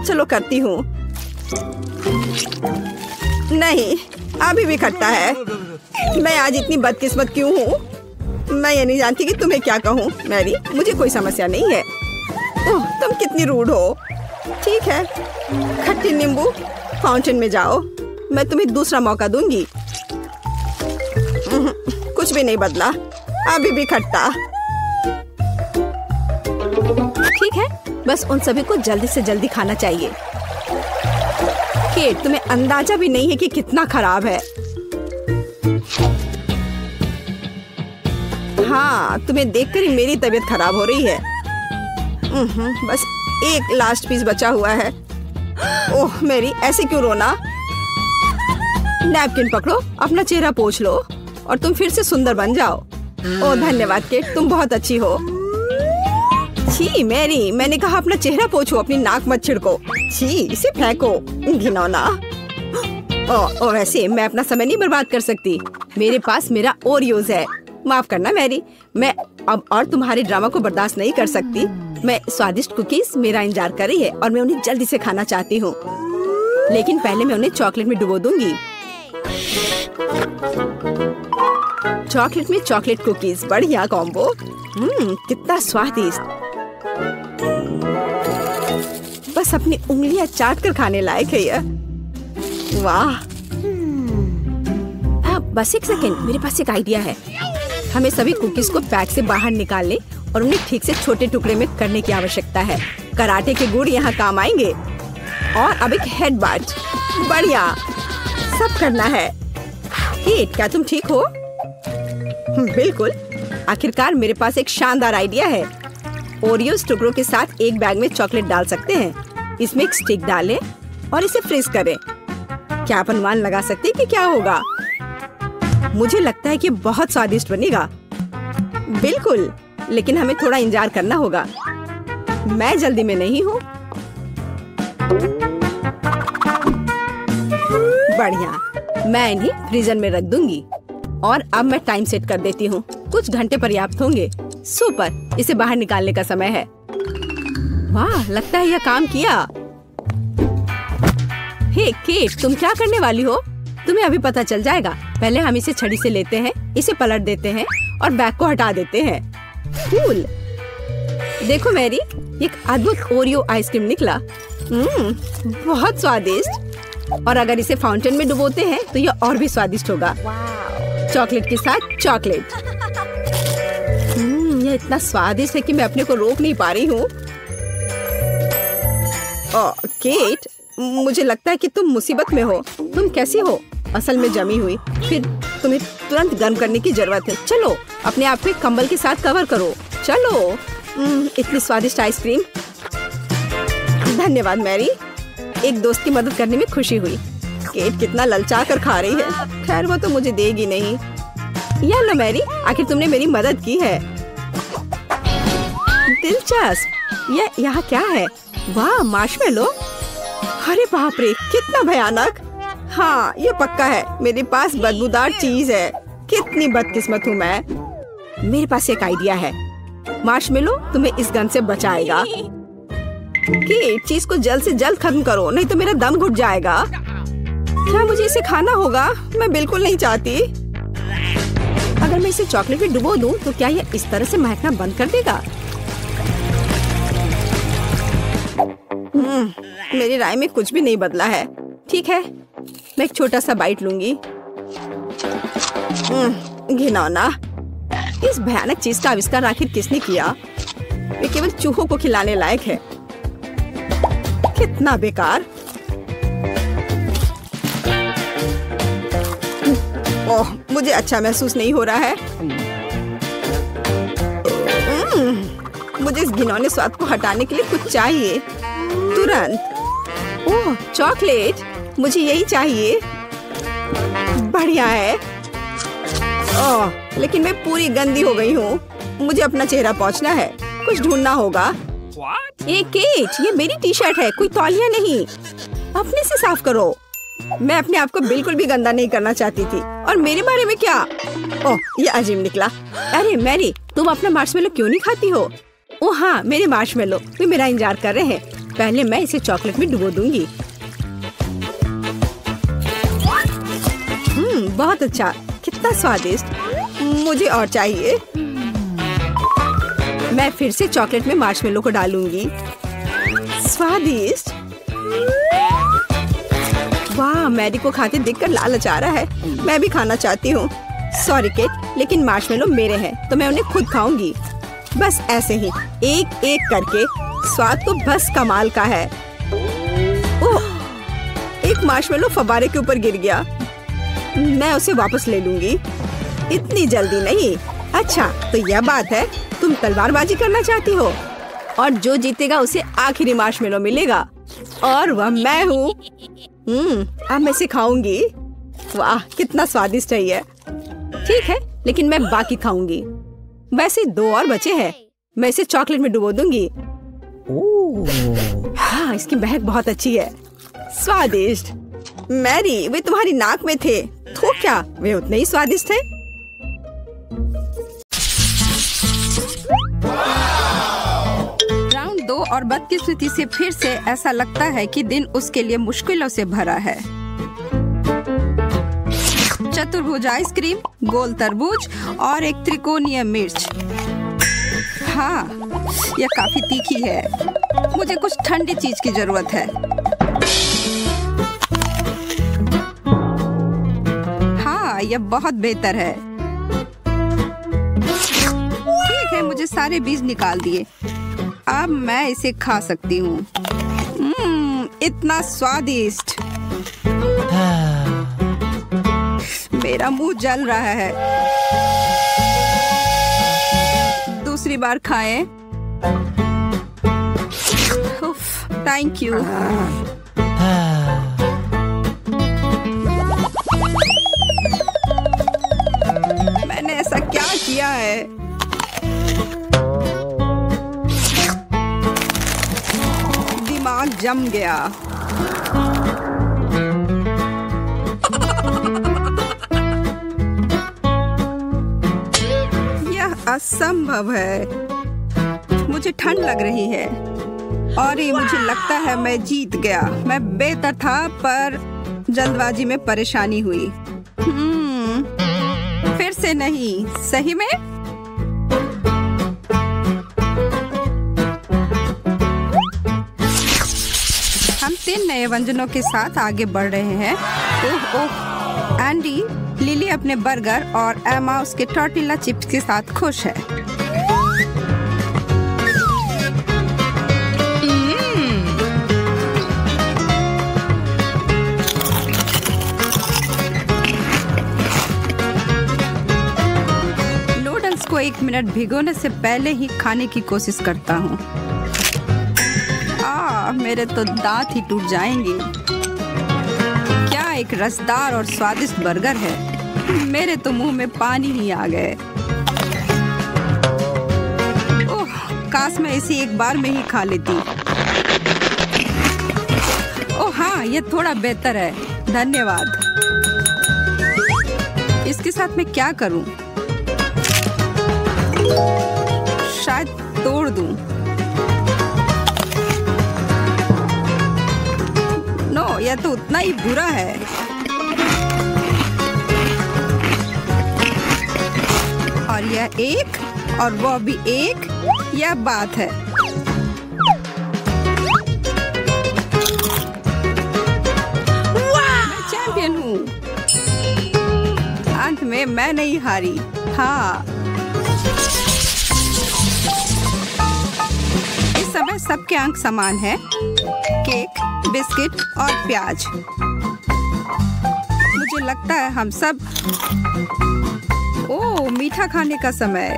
S1: चलो करती हूँ। नहीं, अभी भी खट्टा है। मैं आज इतनी बदकिस्मत क्यों हूँ? मैं ये नहीं जानती कि तुम्हें क्या कहूँ। मैरी, मुझे कोई समस्या नहीं है। ओह, तुम कितनी रूड हो। ठीक है, खट्टी नींबू, फाउंटेन में जाओ। मैं तुम्हें दूसरा मौका दूंगी। कुछ भी नहीं बदला, अभी भी खट्टा। ठीक है, बस उन सभी को जल्दी से जल्दी खाना चाहिए। केट, तुम्हें अंदाजा भी नहीं है कि कितना खराब है। हाँ, तुम्हें देखकर ही मेरी तबीयत खराब हो रही है। बस एक लास्ट पीस बचा हुआ है। ओह मेरी, ऐसे क्यों रोना? नैपकिन पकड़ो, अपना चेहरा पोंछ लो और तुम फिर से सुंदर बन जाओ। ओह धन्यवाद केट, तुम बहुत अच्छी हो। छी मैरी, मैंने कहा अपना चेहरा पोंछो, अपनी नाक मत छिड़को। छी, इसे फेंको, घिनौना। ओ वैसे मैं अपना समय नहीं बर्बाद कर सकती। मेरे पास मेरा ओरियोज है। माफ करना मैरी, मैं अब और तुम्हारे ड्रामा को बर्दाश्त नहीं कर सकती। मैं स्वादिष्ट कुकीज मेरा इंतजार कर रही है और मैं उन्हें जल्दी से खाना चाहती हूँ, लेकिन पहले मैं उन्हें चॉकलेट में डुबो दूंगी। चॉकलेट में चॉकलेट कुकीज, बढ़िया कॉम्बो। कितना स्वादिष्ट। बस अपनी उंगलियां चाट कर खाने लायक है यह। वाह। बस एक सेकेंड, मेरे पास एक आइडिया है। हमें सभी कुकीज को पैक से बाहर निकालने और उन्हें ठीक से छोटे टुकड़े में करने की आवश्यकता है। कराटे के गुण यहाँ काम आएंगे। और अब एक हेडबट, बढ़िया, सब करना है। केट, क्या तुम ठीक हो? बिल्कुल। आखिरकार मेरे पास एक शानदार आइडिया है। ओरियोस टुकड़ों के साथ एक बैग में चॉकलेट डाल सकते हैं। इसमें एक स्टिक डालें और इसे फ्रीज करें। क्या आप अनुमान लगा सकते हैं कि क्या होगा? मुझे लगता है कि बहुत स्वादिष्ट बनेगा। बिल्कुल, लेकिन हमें थोड़ा इंतजार करना होगा। मैं जल्दी में नहीं हूँ। बढ़िया, मैं इन्हें फ्रीजर में रख दूंगी। और अब मैं टाइम सेट कर देती हूँ। कुछ घंटे पर्याप्त होंगे। सुपर, इसे बाहर निकालने का समय है। वाह, लगता है यह काम किया। हे केट, तुम क्या करने वाली हो? तुम्हें अभी पता चल जाएगा। पहले हम इसे छड़ी से लेते हैं, इसे पलट देते हैं और बैग को हटा देते हैं। कूल। देखो मैरी, एक अद्भुत ओरियो आइसक्रीम निकला। बहुत स्वादिष्ट। और अगर इसे फाउंटेन में डुबोते हैं तो यह और भी स्वादिष्ट होगा। चॉकलेट के साथ चॉकलेट। यह इतना स्वादिष्ट है कि मैं अपने को रोक नहीं पा रही हूँ। केट, मुझे लगता है कि तुम मुसीबत में हो। तुम कैसी हो? असल में जमी हुई। फिर तुम्हें तुरंत गर्म करने की जरूरत है। चलो, अपने आप को कंबल के साथ कवर करो। चलो। इतनी स्वादिष्ट आइसक्रीम। धन्यवाद मैरी, एक दोस्त की मदद करने में खुशी हुई। केट कितना ललचा कर खा रही है। खैर, वो तो मुझे देगी नहीं। या लो मैरी, आखिर तुमने मेरी मदद की है। दिलचस्प। यह यहाँ क्या है? वाह, मार्शमेलो। अरे बाप रे, कितना भयानक। हाँ, ये पक्का है। मेरे पास बदबूदार चीज है। कितनी बदकिस्मत हूँ मैं। मेरे पास एक आइडिया है। मार्शमेलो तुम्हें इस गन से बचाएगा। कि चीज को जल्द से जल्द खत्म करो, नहीं तो मेरा दम घुट जाएगा। क्या मुझे इसे खाना होगा? मैं बिल्कुल नहीं चाहती। अगर मैं इसे चॉकलेट में डुबो दूं, तो क्या यह इस तरह से महकना बंद कर देगा? मेरी राय में कुछ भी नहीं बदला है। ठीक है, मैं एक छोटा सा बाइट लूंगी। घिनौना। इस भयानक चीज का आविष्कार आखिर किसने किया? ये केवल चूहों को खिलाने लायक है। कितना बेकार। ओह, मुझे अच्छा महसूस नहीं हो रहा है। मुझे इस घिनौने स्वाद को हटाने के लिए कुछ चाहिए तुरंत। ओह, चॉकलेट, मुझे यही चाहिए। बढ़िया है। ओह, लेकिन मैं पूरी गंदी हो गई हूँ। मुझे अपना चेहरा पोंछना है। कुछ ढूंढना होगा। ये केट, ये मेरी टी शर्ट है, कोई तौलिया नहीं। अपने से साफ करो। मैं अपने आप को बिल्कुल भी गंदा नहीं करना चाहती थी। और मेरे बारे में क्या? ओह, ये अजीब निकला। अरे मैरी, तुम अपना मार्शमेलो क्यों नहीं खाती हो? ओह हाँ, मेरे मार्शमेलो वे मेरा इंतजार कर रहे हैं। पहले मैं इसे चॉकलेट में डुबो दूंगी। बहुत अच्छा, कितना स्वादिष्ट। मुझे और चाहिए। मैं फिर से चॉकलेट में मार्शमेलो को डालूंगी। स्वादिष्ट। वाह, मैरी को खाते देखकर लालच आ रहा है। मैं भी खाना चाहती हूँ। सॉरी केट, लेकिन मार्शमेलो मेरे हैं तो मैं उन्हें खुद खाऊंगी। बस ऐसे ही, एक एक करके। स्वाद तो बस कमाल का है। ओह, एक मार्शमेलो फव्वारे के ऊपर गिर गया। मैं उसे वापस ले लूंगी। इतनी जल्दी नहीं। अच्छा, तो यह बात है, तुम तलवारबाजी करना चाहती हो और जो जीतेगा उसे आखिरी मार्शमेलो मिलेगा और वह मैं हूँ। अब मैं इसे खाऊंगी। वाह, कितना स्वादिष्ट है यह। ठीक है, लेकिन मैं बाकी खाऊंगी। वैसे 2 और बचे हैं। मैं इसे चॉकलेट में डुबो दूंगी। हाँ, इसकी महक बहुत अच्छी है। स्वादिष्ट। मैरी, वे तुम्हारी नाक में थे। तो क्या वे उतने ही स्वादिष्ट थे? राउंड 2 और बदकिस्मती से फिर से ऐसा लगता है कि दिन उसके लिए मुश्किलों से भरा है। चतुर्भुज आइसक्रीम, गोल तरबूज और एक त्रिकोणीय मिर्च। हाँ, यह काफी तीखी है। मुझे कुछ ठंडी चीज की जरूरत है। हाँ, यह बहुत बेहतर है। ठीक है, मुझे सारे बीज निकाल दिए। अब मैं इसे खा सकती हूँ। इतना स्वादिष्ट। मेरा मुंह जल रहा है। दूसरी बार खाएं। उफ, थैंक यू। मैंने ऐसा क्या किया है? दिमाग जम गया। यह असंभव है। मुझे ठंड लग रही है और ये मुझे लगता है मैं जीत गया। मैं बेहतर था पर जल्दबाजी में परेशानी हुई। फिर से नहीं। सही में? हम 3 नए व्यंजनों के साथ आगे बढ़ रहे हैं। ओह ओह, एंडी, लिली अपने बर्गर और एमा उसके टॉर्टिला चिप्स के साथ खुश है। नूडल्स को 1 मिनट भिगोने से पहले ही खाने की कोशिश करता हूँ। मेरे तो दांत ही टूट जाएंगे। क्या एक रसदार और स्वादिष्ट बर्गर है। मेरे तो मुंह में पानी ही आ गए। ओह, काश मैं इसे एक बार में ही खा लेती। ओह हाँ, ये थोड़ा बेहतर है, धन्यवाद। इसके साथ मैं क्या करूं? शायद तोड़ दूं। नो, यह तो उतना ही बुरा है। और यह एक और वो भी एक, यह बात है। मैं चैंपियन हूँ। अंत में मैं नहीं हारी। हाँ, इस समय सबके अंक समान है। केक, बिस्किट और प्याज। मुझे लगता है हम सब। ओह, मीठा खाने का समय।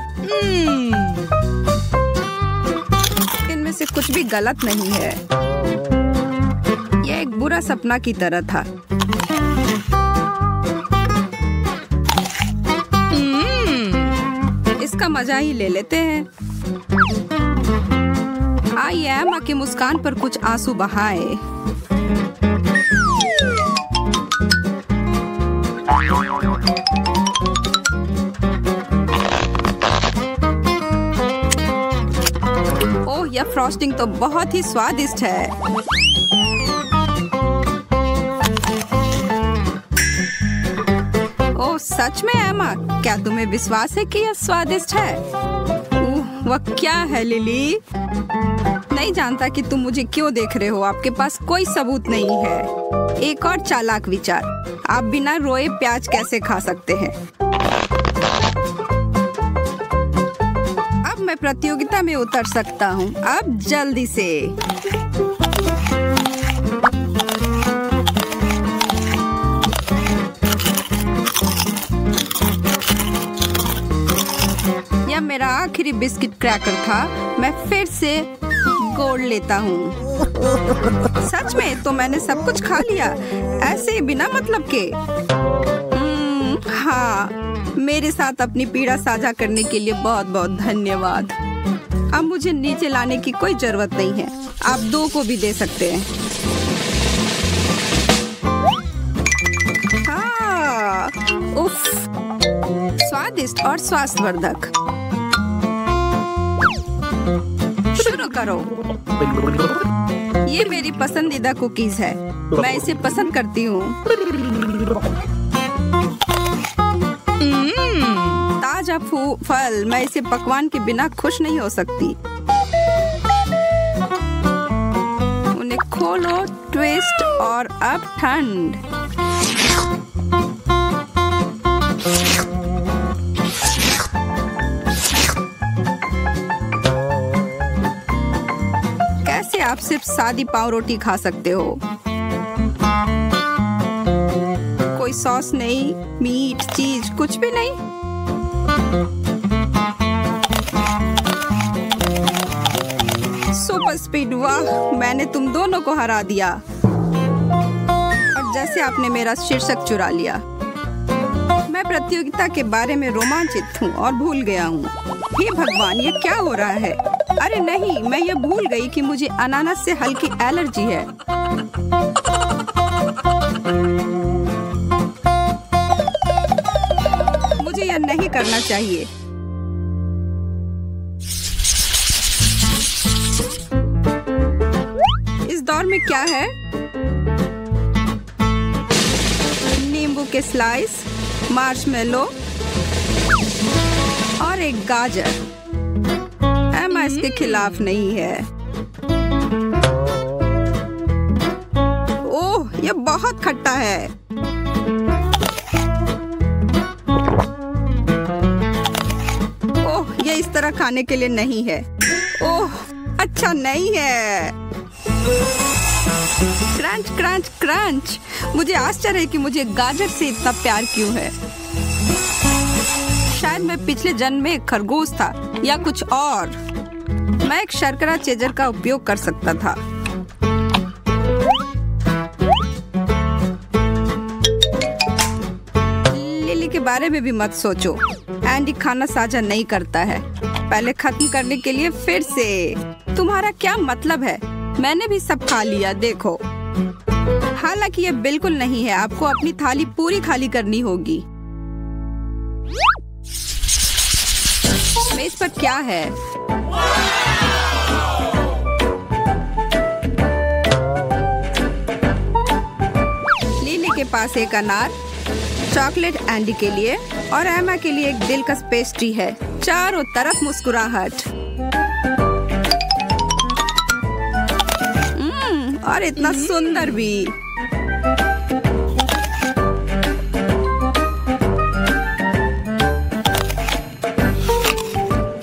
S1: इनमें से कुछ भी गलत नहीं है। यह एक बुरा सपना की तरह था। इसका मजा ही ले लेते हैं। आइए एमा की मुस्कान पर कुछ आंसू बहाए। ओह, यह फ्रॉस्टिंग तो बहुत ही स्वादिष्ट है। ओह सच में एमा, क्या तुम्हें विश्वास है कि यह स्वादिष्ट है? वह क्या है लिली? नहीं जानता कि तुम मुझे क्यों देख रहे हो। आपके पास कोई सबूत नहीं है। एक और चालाक विचार, आप बिना रोए प्याज कैसे खा सकते हैं? अब मैं प्रतियोगिता में उतर सकता हूँ। अब जल्दी से। यह मेरा आखिरी बिस्किट क्रैकर था। मैं फिर से गोल लेता हूँ। सच में तो मैंने सब कुछ खा लिया, ऐसे ही बिना मतलब के। हाँ, मेरे साथ अपनी पीड़ा साझा करने के लिए बहुत बहुत धन्यवाद। अब मुझे नीचे लाने की कोई जरूरत नहीं है। आप 2 को भी दे सकते हैं। हाँ, उफ, स्वादिष्ट और स्वास्थ्यवर्धक। शुरू करो। ये मेरी पसंदीदा कुकीज है। मैं इसे पसंद करती हूँ। ताजा फल। मैं इसे पकवान के बिना खुश नहीं हो सकती। उन्हें खोलो, ट्विस्ट और अब ठंड। कैसे आप सिर्फ सादी पाव रोटी खा सकते हो? कोई सॉस नहीं, मीट, चीज कुछ भी नहीं। सुपर स्पीड, वाह, मैंने तुम दोनों को हरा दिया। और जैसे आपने मेरा शीर्षक चुरा लिया। मैं प्रतियोगिता के बारे में रोमांचित हूँ और भूल गया हूँ। हे भगवान, ये क्या हो रहा है? अरे नहीं, मैं ये भूल गई कि मुझे अनानास से हल्की एलर्जी है। मुझे यह नहीं करना चाहिए। इस दौर में क्या है? नींबू के स्लाइस, मार्शमेलो और एक गाजर। एमा इसके खिलाफ नहीं है। ओह, यह बहुत खट्टा है। ओह, यह इस तरह खाने के लिए नहीं है। ओह, अच्छा नहीं है। Crunch crunch crunch. मुझे आश्चर्य है कि मुझे गाजर से इतना प्यार क्यों है। शायद मैं पिछले जन्म में एक खरगोश था या कुछ और। मैं एक शर्करा चेजर का उपयोग कर सकता था। लिली के बारे में भी मत सोचो। एंडी खाना साझा नहीं करता है। पहले खत्म करने के लिए फिर से। तुम्हारा क्या मतलब है? मैंने भी सब खा लिया, देखो। हालांकि ये बिल्कुल नहीं है। आपको अपनी थाली पूरी खाली करनी होगी। मेज पर क्या है? लिली के पास एक अनार, चॉकलेट एंडी के लिए और एमा के लिए एक दिलकश पेस्ट्री है। चारों तरफ मुस्कुराहट। और इतना सुंदर भी।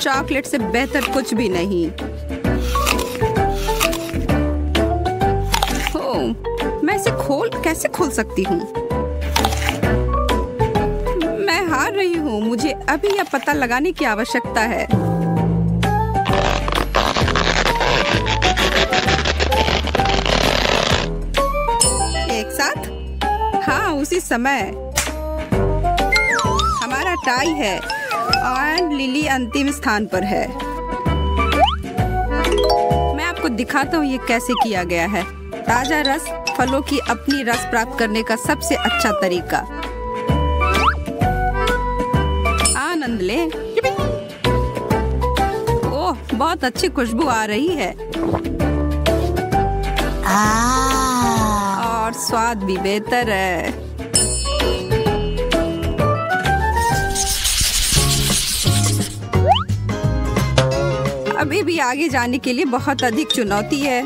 S1: चॉकलेट से बेहतर कुछ भी नहीं। ओह, मैं इसे कैसे खोल सकती हूँ? मैं हार रही हूँ। मुझे अभी यह पता लगाने की आवश्यकता है। एक साथ? हाँ, उसी समय। हमारा टाई है और लिली अंतिम स्थान पर है। मैं आपको दिखाता हूँ ये कैसे किया गया है। ताजा रस फलों की अपनी रस प्राप्त करने का सबसे अच्छा तरीका। आनंद ले। ओह, बहुत अच्छी खुशबू आ रही है। और स्वाद भी बेहतर है। अभी भी आगे जाने के लिए बहुत अधिक चुनौती है।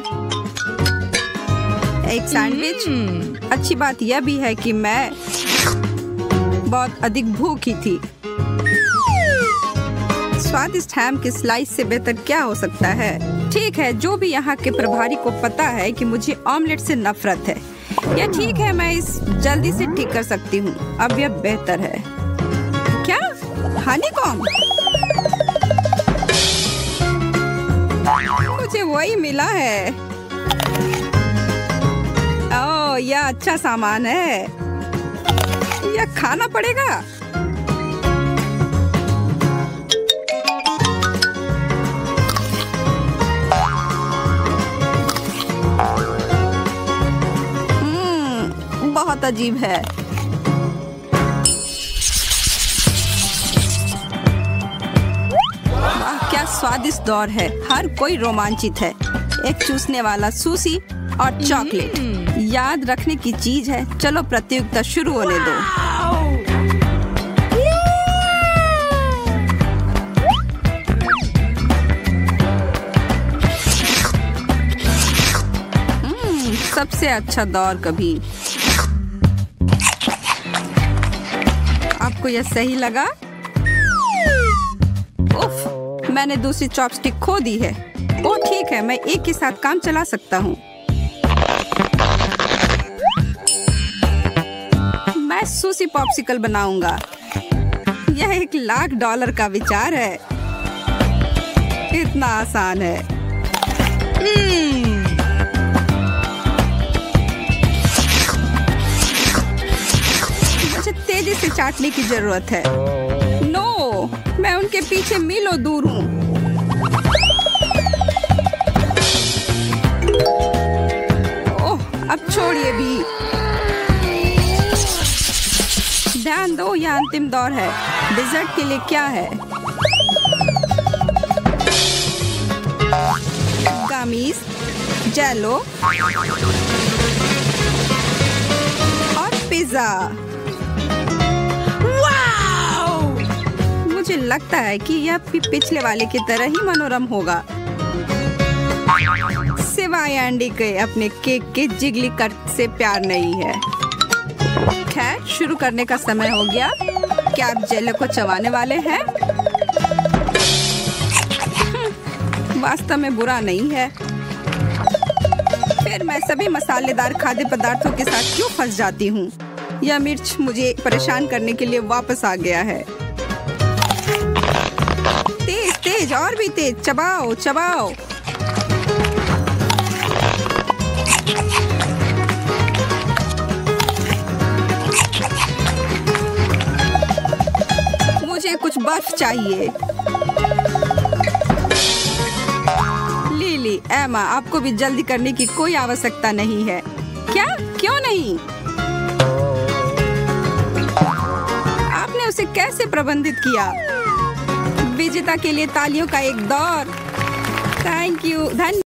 S1: एक सैंडविच। अच्छी बात यह भी है कि मैं बहुत अधिक भूखी थी। स्वादिष्ट हैम के स्लाइस से बेहतर क्या हो सकता है? ठीक है, जो भी यहाँ के प्रभारी को पता है कि मुझे ऑमलेट से नफरत है। यह ठीक है, मैं इस जल्दी से ठीक कर सकती हूँ। अब यह बेहतर है। क्या? हनीकॉम्ब? मुझे वही मिला है। ओह, यह अच्छा सामान है। यह खाना पड़ेगा। बहुत अजीब है। वाह, क्या स्वादिष्ट दौर है। हर कोई रोमांचित है। एक चूसने वाला सुशी और चॉकलेट याद रखने की चीज है। चलो प्रतियोगिता शुरू होने दो। सबसे अच्छा दौर कभी। आपको यह सही लगा? उफ, मैंने दूसरी चॉपस्टिक खो दी है। ओह ठीक है, मैं एक के साथ काम चला सकता हूँ। मैं सुशी पॉप्सिकल बनाऊंगा। यह $1,00,000 का विचार है। इतना आसान है। तेजी से चाटने की जरूरत है। नो, मैं उनके पीछे मीलों दूर हूँ। ओह, अब छोड़िए भी। ध्यान दो, यह अंतिम दौर है। डिजर्ट के लिए क्या है? गमीज, जेलो और पिज्जा। वाओ! मुझे लगता है कि यह भी पिछले वाले की तरह ही मनोरम होगा, सिवाय एंडी के अपने केक के जिगली कट से प्यार नहीं है। खैर, शुरू करने का समय हो गया। क्या आप जेलो को चबाने वाले हैं? वास्तव में बुरा नहीं है। फिर मैं सभी मसालेदार खाद्य पदार्थों के साथ क्यों फंस जाती हूँ? यह मिर्च मुझे परेशान करने के लिए वापस आ गया है। तेज तेज, और भी तेज, चबाओ चबाओ। मुझे कुछ बर्फ चाहिए। लिली, एमा, आपको भी जल्दी करने की कोई आवश्यकता नहीं है। क्या? क्यों नहीं? आपने उसे कैसे प्रबंधित किया? विजेता के लिए तालियों का एक दौर। थैंक यू, धन्यवाद।